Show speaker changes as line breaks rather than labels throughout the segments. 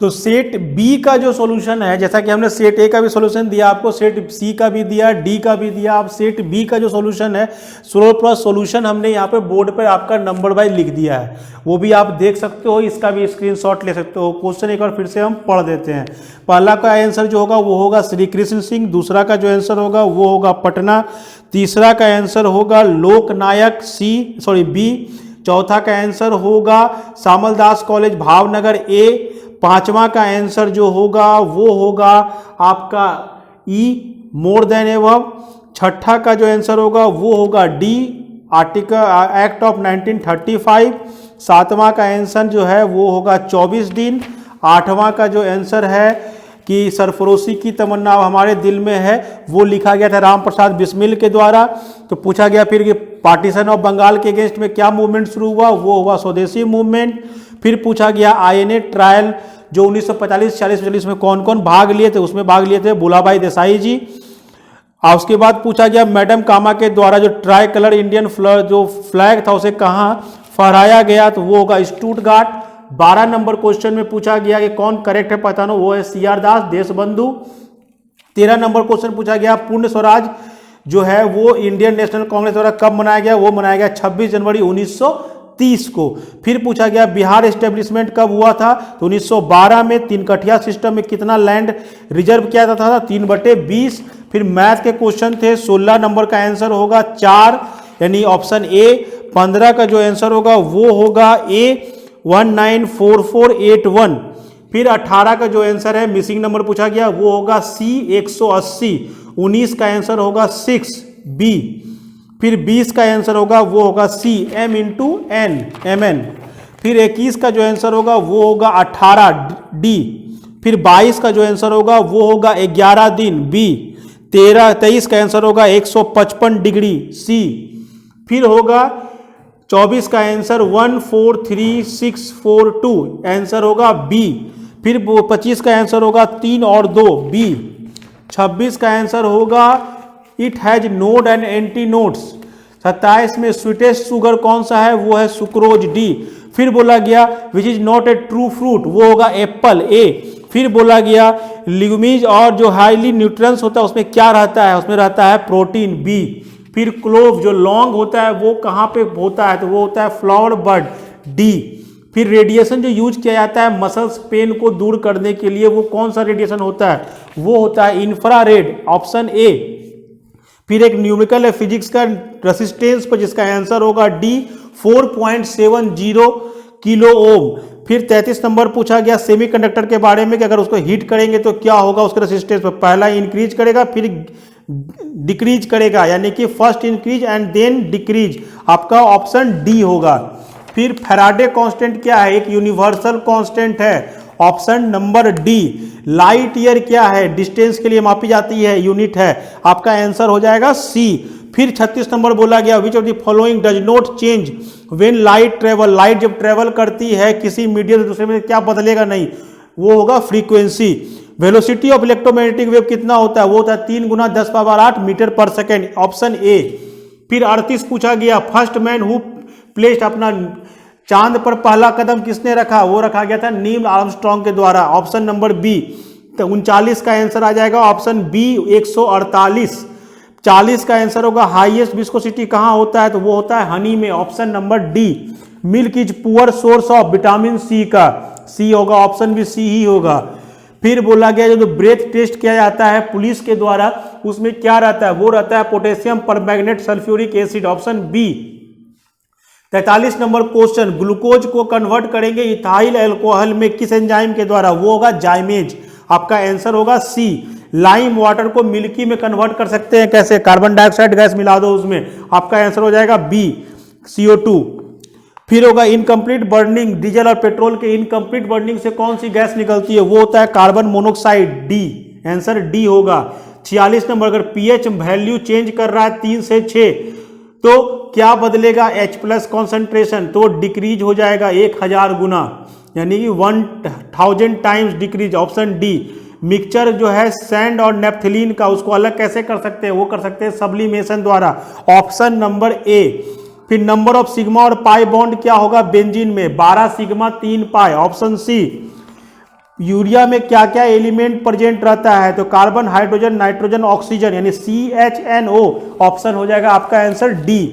तो set B का जो सॉल्यूशन है, जैसा कि हमने सेट ए का भी सॉल्यूशन दिया आपको, सेट सी का भी दिया, डी का भी दिया, आप सेट बी का जो सॉल्यूशन है, सॉल्यूशन हमने यहाँ पे बोर्ड पर आपका नंबर वाइज लिख दिया है, वो भी आप देख सकते हो, इसका भी स्क्रीनशॉट ले सकते हो। क्वेश्चन एक बार फिर से हम पढ़ देते हैं। पहला का आंसर जो होगा वो होगा श्री कृष्ण सिंह, दूसरा का जो आंसर होगा वो होगा पटना, तीसरा का आंसर होगा लोकनायक बी, चौथा का आंसर होगा श्यामलदास कॉलेज भावनगर ए, पांचवा का आंसर जो होगा वो होगा आपका ई मोर देन एवं, छठा का जो आंसर होगा वो होगा डी आर्टिकल एक्ट ऑफ 1935, सातवां का आंसर जो है वो होगा 24 दिन, आठवां का जो आंसर है कि सरफरोशी की तमन्ना हमारे दिल में है, वो लिखा गया था राम प्रसाद बिस्मिल के द्वारा। तो पूछा गया फिर कि पार्टीशन ऑफ बंगाल के अगेंस्ट में क्या मूवमेंट शुरू हुआ, वो हुआ स्वदेशी मूवमेंट। फिर पूछा गया आईएनए ट्रायल जो 1945-46 में कौन कौन भाग लिए थे, उसमें भाग लिए थे भूलाभाई देसाई जी। और उसके बाद पूछा गया मैडम कामा के द्वारा जो ट्राई कलर इंडियन जो फ्लैग था उसे कहाँ फहराया गया, तो वो होगा स्टुटगार्ट। 12 नंबर क्वेश्चन में पूछा गया कि कौन करेक्ट है पहचानो, वो है सीआर दास देशबंधु। 13 नंबर क्वेश्चन पूछा गया पूर्ण स्वराज जो है वो इंडियन नेशनल कांग्रेस द्वारा कब मनाया गया, वो मनाया गया 26 जनवरी 1930 को। फिर पूछा गया बिहार एस्टेब्लिशमेंट कब हुआ था, तो 1912 में। तीन कठिया सिस्टम में कितना लैंड रिजर्व किया जाता था, 3/20। फिर मैथ के क्वेश्चन थे, 16 नंबर का आंसर होगा 4 यानी ऑप्शन ए। 15 का जो आंसर होगा वो होगा ए 194481। फिर 18 का जो आंसर है मिसिंग नंबर पूछा गया वो होगा सी 180। 19 का आंसर होगा 6 बी। फिर 20 का आंसर होगा वो होगा सी M*N. फिर 21 का जो आंसर होगा वो होगा 18 डी। फिर 22 का जो आंसर होगा वो होगा 11 दिन बी। 23 का आंसर होगा 155 डिग्री सी। फिर होगा 24 का आंसर 143,642 आंसर होगा बी। फिर 25 का आंसर होगा 3 और 2 बी। 26 का आंसर होगा it has node and anti nodes. 27 में स्वीटेस्ट शुगर कौन सा है, वो है सुक्रोज डी। फिर बोला गया which is not a true fruit, वो होगा एप्पल ए। फिर बोला गया लिग्यूमिज और जो हाईली न्यूट्रिएंट्स होता है उसमें क्या रहता है, उसमें रहता है प्रोटीन बी। फिर क्लोव जो लॉन्ग होता है वो कहाँ पे होता है, तो वो होता है फ्लावर बड डी। फिर रेडिएशन जो यूज किया जाता है मसल्स पेन को दूर करने के लिए, वो कौन सा रेडिएशन होता है, वो होता है इंफ्रारेड ऑप्शन ए। फिर एक न्यूमेरिकल है फिजिक्स का रेसिस्टेंस पर जिसका आंसर होगा डी 4.70 किलो ओम। फिर 33 नंबर पूछा गया सेमीकंडक्टर के बारे में कि अगर उसको हीट करेंगे तो क्या होगा उसके रेसिस्टेंस पर, पहला इंक्रीज करेगा फिर डिक्रीज करेगा, यानी कि first increase and then decrease, आपका ऑप्शन डी होगा। फिर फैराडे कांस्टेंट क्या है, एक यूनिवर्सल कांस्टेंट है, option number D. Light year क्या है, डिस्टेंस के लिए मापी जाती है, यूनिट है, आपका आंसर हो जाएगा सी। फिर 36 नंबर बोला गया विच of the following does not change when light travel, light जब ट्रेवल करती है किसी मीडियम से दूसरे में क्या बदलेगा नहीं, वो होगा frequency. Velocity of electromagnetic wave कितना होता है, वो होता है 3 × 10⁸ मीटर पर सेकेंड, ऑप्शन ए। फिर 38 पूछा गया फर्स्ट मैन हु प्लेस्ड, अपना चांद पर पहला कदम किसने रखा, वो रखा गया था नील आर्मस्ट्रांग के द्वारा, ऑप्शन नंबर बी। तो 39 का आंसर आ जाएगा ऑप्शन बी 148। 40 का आंसर होगा हाईएस्ट विस्कोसिटी कहाँ होता है, तो वो होता है हनी में, option number D. Milk is poor source of vitamin C का, सी होगा, ऑप्शन भी सी ही होगा। फिर बोला गया जो ब्रेथ टेस्ट किया जाता है पुलिस के द्वारा उसमें क्या रहता है, वो रहता है potassium permanganate sulphuric acid, option B. 43 number question glucose को कन्वर्ट करेंगे इथाइल अल्कोहल में किस एंजाइम के द्वारा, वो होगा जाइमेज, आपका आंसर होगा सी। लाइम वाटर को मिल्की में कन्वर्ट कर सकते हैं कैसे, कार्बन डाइऑक्साइड गैस मिला दो उसमें, आपका आंसर हो जाएगा बी CO2। फिर होगा इनकम्प्लीट बर्निंग, डीजल और पेट्रोल के इनकम्प्लीट बर्निंग से कौन सी गैस निकलती है, वो होता है carbon monoxide, D, answer D होगा। 46 नंबर अगर पीएच वैल्यू चेंज कर रहा है 3 से 6 तो क्या बदलेगा, H+ कॉन्सेंट्रेशन, तो डिक्रीज हो जाएगा 1000 गुना, यानी कि 1000 times decrease, option D. Mixture जो है सैंड और नेप्थलीन का उसको अलग कैसे कर सकते हैं, वो कर सकते हैं सब्लिमेशन द्वारा, ऑप्शन नंबर ए। फिर नंबर ऑफ सिग्मा और पाई बॉन्ड क्या होगा बेंजीन में, 12 सिग्मा 3 पाई, ऑप्शन सी। यूरिया में क्या क्या एलिमेंट प्रेजेंट रहता है, तो कार्बन, हाइड्रोजन, नाइट्रोजन, ऑक्सीजन, यानी CHNO ऑप्शन हो जाएगा आपका answer D.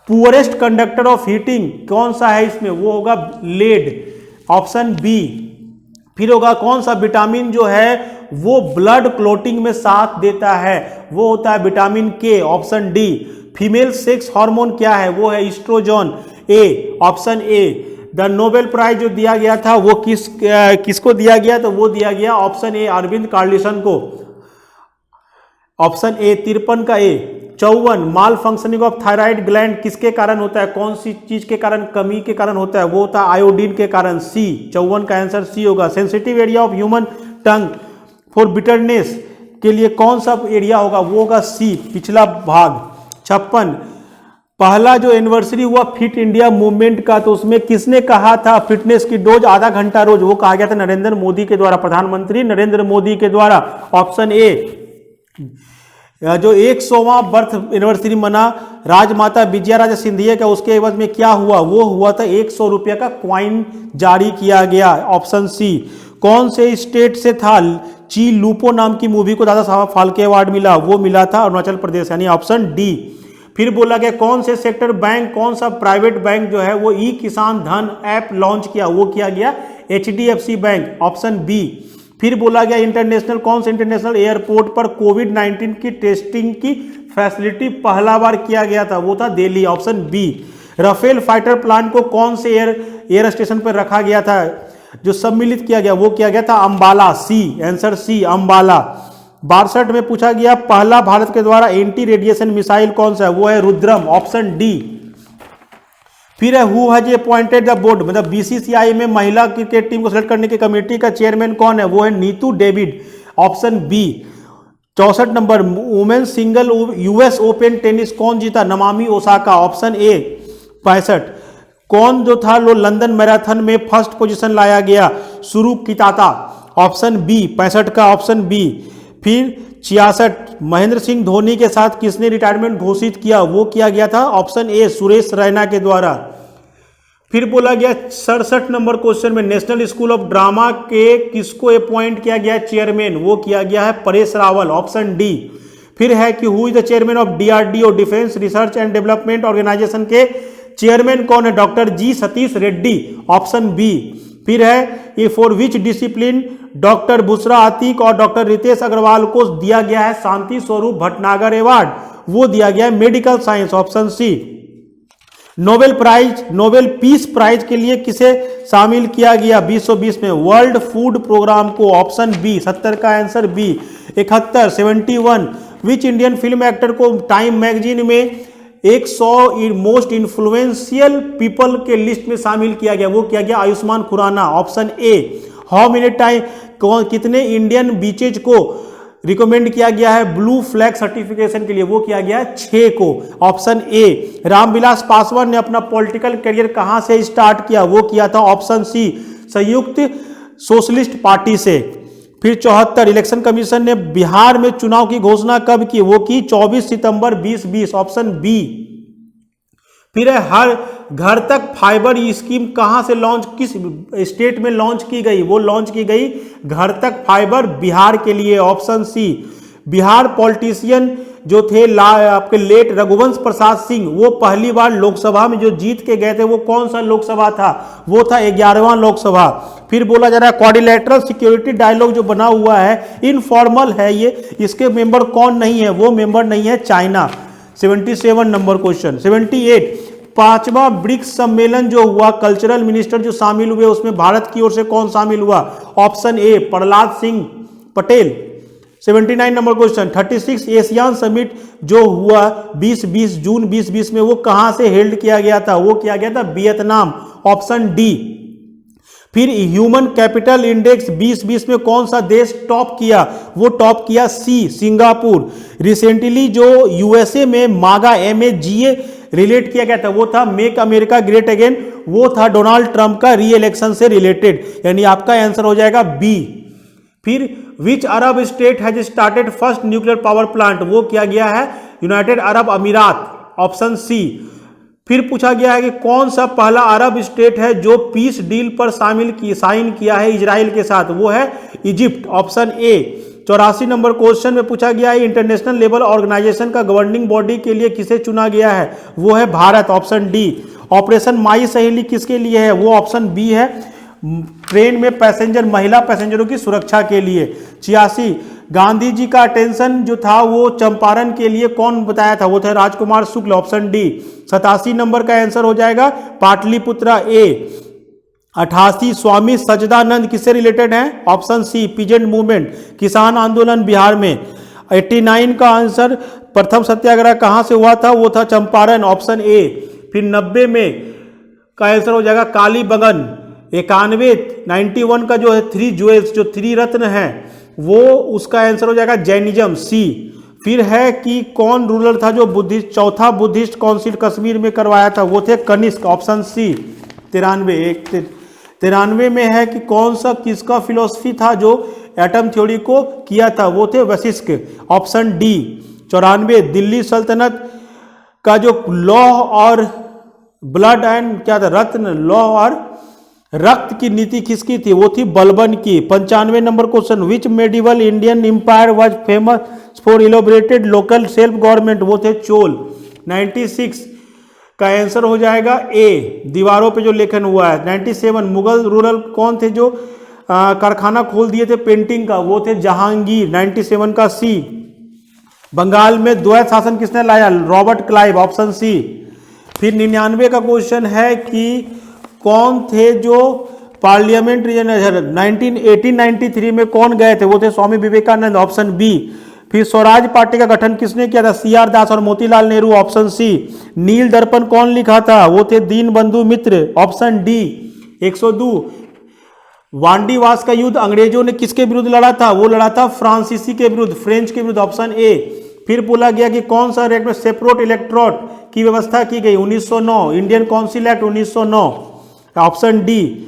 Poorest conductor of heating कौन सा है इसमें, वो होगा लेड, ऑप्शन बी। फिर होगा कौन सा विटामिन जो है वो ब्लड क्लोटिंग में साथ देता है, वो होता है vitamin K, option D. Female sex hormone क्या है, वो है oestrogen, A, option A. The Nobel prize जो दिया गया था वो किसको दिया गया, तो वो दिया गया ऑप्शन ए अरविंद कार्लिसन को, ऑप्शन ए 53 का ए। 54 माल फंक्शनिंग ऑफ थायराइड ग्लैंड किसके कारण होता है, कौन सी चीज के कारण, कमी के कारण होता है, वो होता है आयोडीन के कारण, सी। 54 का आंसर सी होगा। Sensitive area of human tongue for bitterness के लिए कौन सा एरिया होगा, वो होगा सी, पिछला भाग। 56 पहला जो एनिवर्सरी हुआ फिट इंडिया मूवमेंट का, तो उसमें किसने कहा था फिटनेस की डोज आधा घंटा रोज, वो कहा गया था नरेंद्र मोदी के द्वारा, प्रधानमंत्री नरेंद्र मोदी के द्वारा, ऑप्शन ए। जो 100वां बर्थ एनिवर्सरी मना राजमाता विजया राजे सिंधिया का, उसके एवज में क्या हुआ, वो हुआ था 100 रुपये का क्वाइन जारी किया गया, ऑप्शन सी। कौन से स्टेट से था ची लूपो नाम की मूवी को दादा साहब फाल्के अवार्ड मिला, वो मिला था अरुणाचल प्रदेश, यानी ऑप्शन डी। फिर बोला गया कौन से सेक्टर बैंक, कौन सा प्राइवेट बैंक जो है वो ई किसान धन ऐप लॉन्च किया, वो किया गया HDFC बैंक, ऑप्शन बी। फिर बोला गया इंटरनेशनल, कौन से इंटरनेशनल एयरपोर्ट पर कोविड-19 की टेस्टिंग की फैसिलिटी पहला बार किया गया था, वो था Delhi, option B. Rafale fighter plane को कौन से एयर स्टेशन पर रखा गया था, जो सम्मिलित किया गया, वो किया गया था अंबाला, सी, आंसर सी, अंबाला। 62 में पूछा गया पहला भारत के द्वारा एंटी रेडिएशन मिसाइल कौन सा है, वो है रुद्रम, ऑप्शन डी। फिर है who has appointed the board, मतलब BCCI में महिला क्रिकेट टीम को सिलेक्ट करने की कमेटी का चेयरमैन कौन है, वो है Neetu David, option B. 64 number women single US open tennis कौन जीता, नमामी ओसाका, ऑप्शन ए। 65 कौन जो था लो लंदन मैराथन में फर्स्ट पोजीशन लाया गया, सुरु किताता, ऑप्शन बी, 65 का ऑप्शन बी। फिर 66 महेंद्र सिंह धोनी के साथ किसने रिटायरमेंट घोषित किया, वो किया गया था ऑप्शन ए, सुरेश रैना के द्वारा। फिर बोला गया 67 नंबर क्वेश्चन में नेशनल स्कूल ऑफ ड्रामा के किसको अपॉइंट किया गया चेयरमैन, वो किया गया है परेश रावल, ऑप्शन डी। फिर है कि who is the chairman of DRDO defence research and development organisation के चेयरमैन कौन है, doctor G Satish Reddy, option B. फिर है ये for which discipline doctor Bushra Ateeq और डॉक्टर रितेश अग्रवाल को दिया गया है शांति स्वरूप भटनागर अवार्ड, वो दिया गया है medical science, option C. Nobel prize, Nobel peace prize के लिए किसे शामिल किया गया 2020 में, वर्ल्ड फूड प्रोग्राम को, ऑप्शन बी, 70 का answer B. 71 71 which Indian film actor को टाइम मैगजीन में 100 मोस्ट इन्फ्लुएंशियल पीपल के लिस्ट में शामिल किया गया, वो किया गया Ayushmann Khurrana, option A. How many time, कितने इंडियन बीचेज को रिकमेंड किया गया है ब्लू फ्लैग सर्टिफिकेशन के लिए, वो किया गया 6 को, ऑप्शन ए। रामविलास पासवान ने अपना पॉलिटिकल करियर कहां से स्टार्ट किया, वो किया था ऑप्शन सी, संयुक्त सोशलिस्ट पार्टी से। फिर 74 इलेक्शन कमीशन ने बिहार में चुनाव की घोषणा कब की, वो की 24 सितंबर 2020, ऑप्शन बी। फिर है हर घर तक फाइबर स्कीम कहां से लॉन्च, किस स्टेट में लॉन्च की गई, वो लॉन्च की गई घर तक फाइबर बिहार के लिए, ऑप्शन सी। बिहार पॉलिटिशियन जो थे आपके लेट रघुवंश प्रसाद सिंह, वो पहली बार लोकसभा में जो जीत के गए थे, वो कौन सा लोकसभा था, वो था 11वां लोकसभा। फिर बोला जा रहा है क्वाड्रिलेटरल सिक्योरिटी डायलॉग जो बना हुआ है इनफॉर्मल है ये, इसके मेंबर कौन नहीं है, वो मेंबर नहीं है चाइना। 77 number question. 78 5वां ब्रिक्स सम्मेलन जो हुआ, कल्चरल मिनिस्टर जो शामिल हुए उसमें भारत की ओर से कौन शामिल हुआ, option A, Prahlad Singh Patel. 79 number question. 36 ASEAN summit जो हुआ 2020 जून 2020 में, वो कहां से हेल्ड किया गया था, वो किया गया था वियतनाम, ऑप्शन डी। फिर ह्यूमन कैपिटल इंडेक्स 2020 में कौन सा देश टॉप किया, वो टॉप किया सी, सिंगापुर। रिसेंटली जो USA में मागा MAGA रिलेट किया गया था, वो था मेक अमेरिका ग्रेट अगेन, वो था डोनाल्ड ट्रंप का री इलेक्शन से रिलेटेड, यानी आपका आंसर हो जाएगा बी। फिर which Arab state has started first nuclear power plant, वो किया गया है यूनाइटेड अरब अमीरात, ऑप्शन सी। फिर पूछा गया है कि कौन सा पहला अरब स्टेट है जो पीस डील पर साइन किया है इजराइल के साथ, वो है Egypt, option A. 84 number question में पूछा गया है इंटरनेशनल लेबर ऑर्गेनाइजेशन का गवर्निंग बॉडी के लिए किसे चुना गया है, वो है भारत, ऑप्शन डी। ऑपरेशन माई सहेली किसके लिए है, वो ऑप्शन बी है, ट्रेन में पैसेंजर महिला पैसेंजरों की सुरक्षा के लिए। 86 गांधी जी का अटेंशन जो था वो चंपारण के लिए कौन बताया था, वो थे राजकुमार शुक्ल, ऑप्शन डी। 87 नंबर का आंसर हो जाएगा पाटलिपुत्रा, ए। 88 स्वामी सच्चिदानंद किससे रिलेटेड हैं, ऑप्शन सी पीजेंट मूवमेंट, किसान आंदोलन बिहार में। 89 का आंसर प्रथम सत्याग्रह कहां से हुआ था, वो था चंपारण, ऑप्शन ए। फिर 90 में का आंसर हो जाएगा काली बगन। 91 का जो है 3 ज्वेल्स जो 3 रत्न है वो उसका आंसर हो जाएगा जैनिज्म, सी। फिर है कि कौन रूलर था जो बुद्धिस्ट चौथा बुद्धिस्ट काउंसिल कश्मीर में करवाया था, वो थे कनिष्क, ऑप्शन सी। 93 में है कि कौन सा किसका फिलोसफी था जो एटम थ्योरी को किया था, वो थे वशिष्ठ, ऑप्शन डी। 94 दिल्ली सल्तनत का जो लॉ और ब्लड एंड क्या था, रत्न लॉ और रक्त की नीति किसकी थी, वो थी बलबन की। 95 number question which medieval Indian empire was famous for elaborated local self government, वो थे चोल। 96 का आंसर हो जाएगा ए, दीवारों पे जो लेखन हुआ है। 97 मुगल रूरल कौन थे जो कारखाना खोल दिए थे पेंटिंग का, वो थे जहांगीर, 97 का सी। बंगाल में द्वैत शासन किसने लाया, रॉबर्ट क्लाइव, ऑप्शन सी। फिर 99 का क्वेश्चन है कि कौन थे जो पार्लियामेंट 1893 में कौन गए थे, वो थे स्वामी विवेकानंद, ऑप्शन बी। फिर स्वराज पार्टी का गठन किसने किया था, सीआर दास और मोतीलाल नेहरू, ऑप्शन सी। नील दर्पण कौन लिखा था, वो थे दीन बंधु मित्र, ऑप्शन डी। 102 वांडीवास का युद्ध अंग्रेजों ने किसके विरुद्ध लड़ा था, वो लड़ा था फ्रांसीसी के विरुद्ध, फ्रेंच के विरुद्ध, ऑप्शन ए। फिर बोला गया कि कौन सा एक्ट में सेपरेट इलेक्ट्रोड की व्यवस्था की गई, 1909, Indian council act 1909, option D.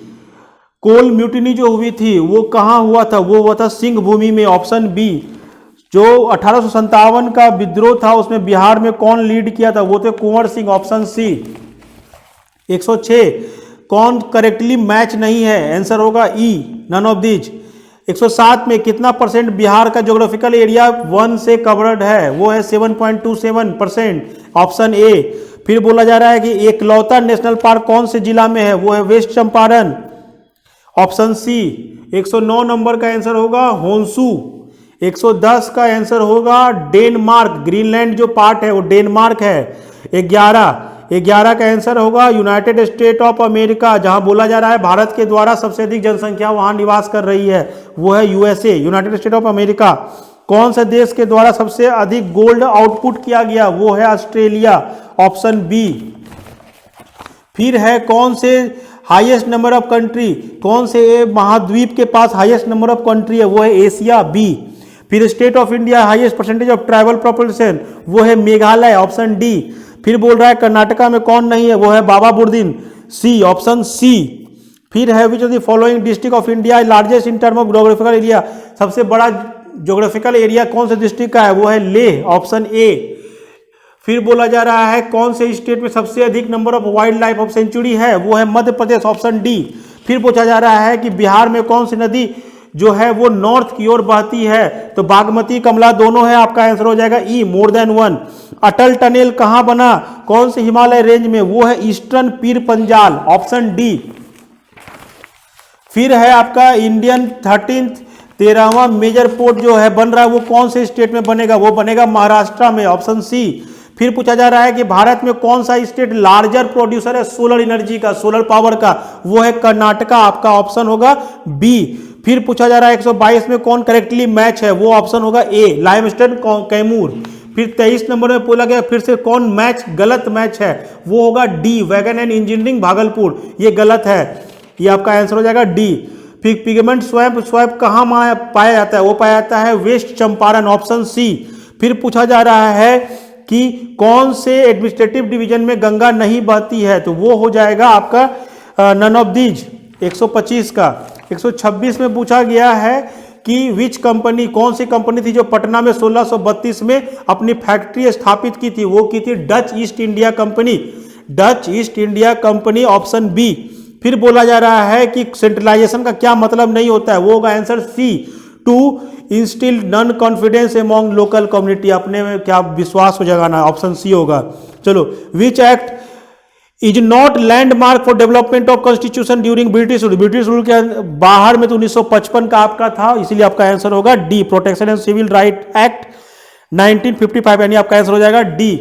Kol mutiny जो हुई थी वो कहां हुआ था, वो हुआ था सिंह भूमि में, ऑप्शन बी। जो 1857 का विद्रोह था उसमें बिहार में कौन लीड किया था, वो थे कुंवर सिंह, ऑप्शन सी। 106 कौन करेक्टली मैच नहीं है, आंसर होगा ई, नन ऑफ दीज। 107 में कितना परसेंट बिहार का ज्योग्राफिकल एरिया वन से कवर्ड है, वो है 7.27%, ऑप्शन ए। फिर बोला जा रहा है कि एकलौता नेशनल पार्क कौन से जिला में है, वो है West Champaran, option C. 109 number का आंसर होगा होन्सू। 110 का आंसर होगा डेनमार्क, ग्रीनलैंड जो पार्ट है वो डेनमार्क है। 11 का आंसर होगा यूनाइटेड स्टेट ऑफ अमेरिका, जहां बोला जा रहा है भारत के द्वारा सबसे अधिक जनसंख्या वहां निवास कर रही है, वो है USA, United state of America. कौन से देश के द्वारा सबसे अधिक गोल्ड आउटपुट किया गया, वो है ऑस्ट्रेलिया, ऑप्शन बी। फिर है कौन से हाईएस्ट नंबर ऑफ कंट्री, कौन से महाद्वीप के पास हाईएस्ट नंबर ऑफ कंट्री है, वो है एशिया, बी। फिर state of India highest percentage of tribal population, वो है मेघालय, ऑप्शन डी। फिर बोल रहा है कर्नाटका में कौन नहीं है, वो है बाबा बुर्दिन, सी, ऑप्शन सी। फिर है which of the following district of India largest in term of geographical area, सबसे बड़ा ज्योग्राफिकल एरिया कौन से डिस्ट्रिक्ट का है, वो है लेह, ऑप्शन ए। फिर बोला जा रहा है कौन से स्टेट में सबसे अधिक number of wild life of sanctuary है, वो है मध्य प्रदेश, ऑप्शन डी। फिर पूछा जा रहा है कि बिहार में कौन सी नदी जो है वो नॉर्थ की ओर बहती है, तो बागमती कमला दोनों है, आपका आंसर हो जाएगा ई, मोर देन वन। अटल टनल कहां बना, कौन से हिमालय रेंज में, वो है eastern Pir Panjal, option D. फिर है आपका इंडियन 13वां मेजर पोर्ट जो है बन रहा है वो कौन से स्टेट में बनेगा, वो बनेगा महाराष्ट्र में, ऑप्शन सी। फिर पूछा जा रहा है कि भारत में कौन सा स्टेट लार्जर प्रोड्यूसर है सोलर एनर्जी का, सोलर पावर का, वो है कर्नाटका, आपका ऑप्शन होगा बी। फिर पूछा जा रहा है 122 में कौन करेक्टली मैच है, वो ऑप्शन होगा ए, लाइमस्टोन कैमूर। फिर 23 नंबर में बोला गया फिर से कौन मैच गलत मैच है, वो होगा D, wagon and engineering Bhagalpur, ये गलत है, ये आपका आंसर हो जाएगा डी। फिर पिगमेंट स्वैप कहाँ पाया जाता है, वो पाया जाता है वेस्ट चंपारण, ऑप्शन सी। फिर पूछा जा रहा है कि कौन से एडमिनिस्ट्रेटिव डिवीजन में गंगा नहीं बहती है, तो वो हो जाएगा आपका नन ऑफ दीज, 125 का। 126 में पूछा गया है कि विच कंपनी, कौन सी कंपनी थी जो पटना में 1632 में अपनी फैक्ट्री स्थापित की थी, वो की थी Dutch East India company. Dutch East India company, option B. फिर बोला जा रहा है कि सेंट्रलाइजेशन का क्या मतलब नहीं होता है, वो होगा answer C, to instil non confidence among local community, अपने में क्या विश्वास हो जगाना, ऑप्शन सी होगा। चलो, which act is not landmark for development of constitution during British rule, British rule के बाहर में तो 1955 का आपका था, इसीलिए आपका आंसर होगा D, protection and civil right act 1955, यानी आपका आंसर हो जाएगा डी।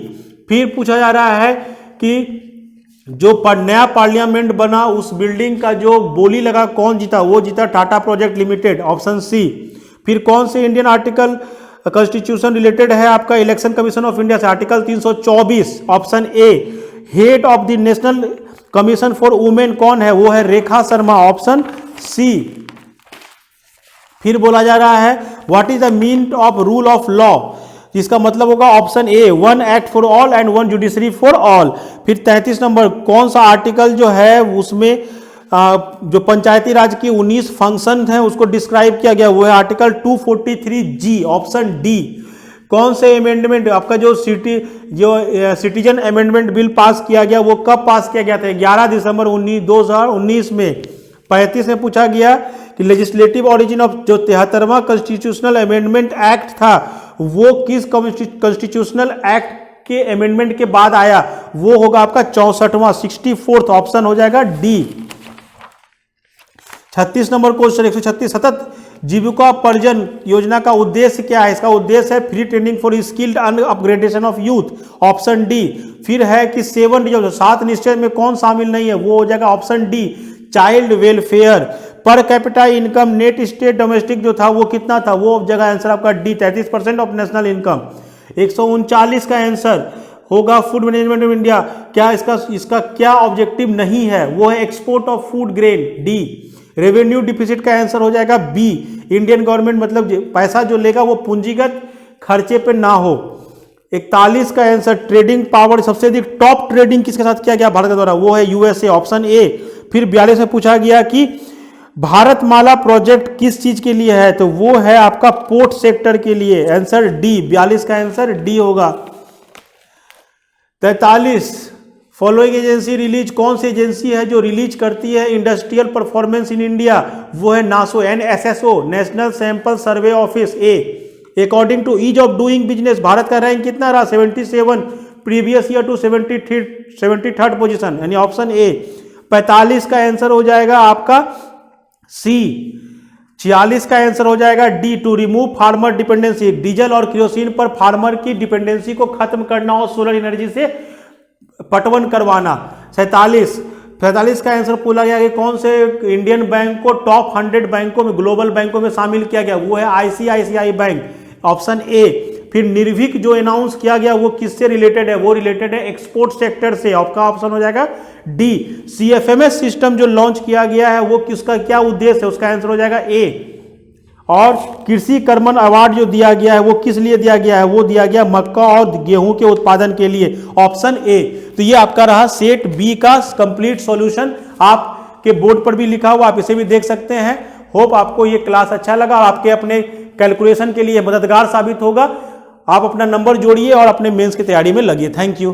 फिर पूछा जा रहा है कि जो नया पार्लियामेंट बना उस बिल्डिंग का जो बोली लगा कौन जीता, वो जीता Tata project limited, option C. फिर कौन से इंडियन आर्टिकल कॉन्स्टिट्यूशन रिलेटेड है आपका इलेक्शन कमीशन ऑफ इंडिया से, article 324, option A. Head of the national commission for women कौन है, वो है रेखा शर्मा, ऑप्शन सी। फिर बोला जा रहा है what is the mean of rule of law, जिसका मतलब होगा option A, one act for all and one judiciary for all. फिर 33 नंबर, कौन सा आर्टिकल जो है उसमें जो पंचायती राज की 19 फंक्शन है उसको डिस्क्राइब किया गया, वो है आर्टिकल 243G, ऑप्शन डी। कौन से अमेंडमेंट आपका जो सिटीजन अमेंडमेंट बिल पास किया गया, वो कब पास किया गया था, 11 दिसंबर 2019 में। 35 में पूछा गया कि लेजिस्लेटिव ओरिजिन ऑफ जो 73वां कॉन्स्टिट्यूशनल अमेंडमेंट एक्ट था वो किस कॉन्स्टिट्यूशनल एक्ट के अमेंडमेंट के बाद आया, वो होगा आपका 64वां, 64th, ऑप्शन हो जाएगा डी। 36 नंबर क्वेश्चन 136, सतत जीविकोपार्जन योजना का उद्देश्य क्या है, इसका उद्देश्य है free training for skilled and upgradation of youth, option D. फिर है कि 7 निश्चय में कौन शामिल नहीं है, वो हो जाएगा option D, child welfare. Per capita income net state domestic जो था वो कितना था, वो जगह आंसर आपका डी, 33% ऑफ नेशनल इनकम। 139 का आंसर होगा फूड मैनेजमेंट ऑफ इंडिया, क्या इसका क्या ऑब्जेक्टिव नहीं है, वो है export of food grain, D. Revenue deficit का आंसर हो जाएगा बी, इंडियन गवर्नमेंट मतलब पैसा जो लेगा वो पूंजीगत खर्चे पे ना हो। 41 का आंसर ट्रेडिंग पावर, सबसे अधिक टॉप ट्रेडिंग किसके साथ किया गया भारत के द्वारा, वो है यूएसए, ऑप्शन ए। फिर 42 में पूछा गया कि भारतमाला प्रोजेक्ट किस चीज के लिए है, तो वो है आपका पोर्ट सेक्टर के लिए, आंसर डी, 42 का आंसर डी होगा। 43, फॉलोइंग एजेंसी रिलीज, कौन सी एजेंसी है जो रिलीज करती है इंडस्ट्रियल परफॉर्मेंस इन इंडिया, वो है नासो, NSSO, national sample survey office, A. According to ease of doing business Bharat का रैंक कितना रहा, 77, previous year to 73rd position, यानी ऑप्शन ए। 45 का आंसर हो जाएगा आपका सी। 46 का आंसर हो जाएगा D, to remove farmer dependency, diesel और केरोसिन पर फार्मर की डिपेंडेंसी को खत्म करना और सोलर एनर्जी से पटवन करवाना। 47 का आंसर पूछा गया कि कौन से इंडियन बैंक को टॉप 100 बैंकों में, ग्लोबल बैंकों में शामिल किया गया, वो है ICICI बैंक, ऑप्शन ए। फिर निर्भीक जो अनाउंस किया गया वो किससे रिलेटेड है, वो रिलेटेड है एक्सपोर्ट सेक्टर से, आपका ऑप्शन हो जाएगा डी। CFMS सिस्टम जो लॉन्च किया गया है वो किसका क्या उद्देश्य है, उसका आंसर हो जाएगा ए। और कृषि कर्मण अवार्ड जो दिया गया है वो किस लिए दिया गया है, वो दिया गया मक्का और गेहूं के उत्पादन के लिए, ऑप्शन ए। तो ये आपका रहा सेट बी का कंप्लीट सॉल्यूशन, आपके बोर्ड पर भी लिखा हुआ, आप इसे भी देख सकते हैं। होप आपको ये क्लास अच्छा लगा और आपके अपने कैलकुलेशन के लिए मददगार साबित होगा। आप अपना नंबर जोड़िए और अपने मेंस की तैयारी में लगिए। Thank you.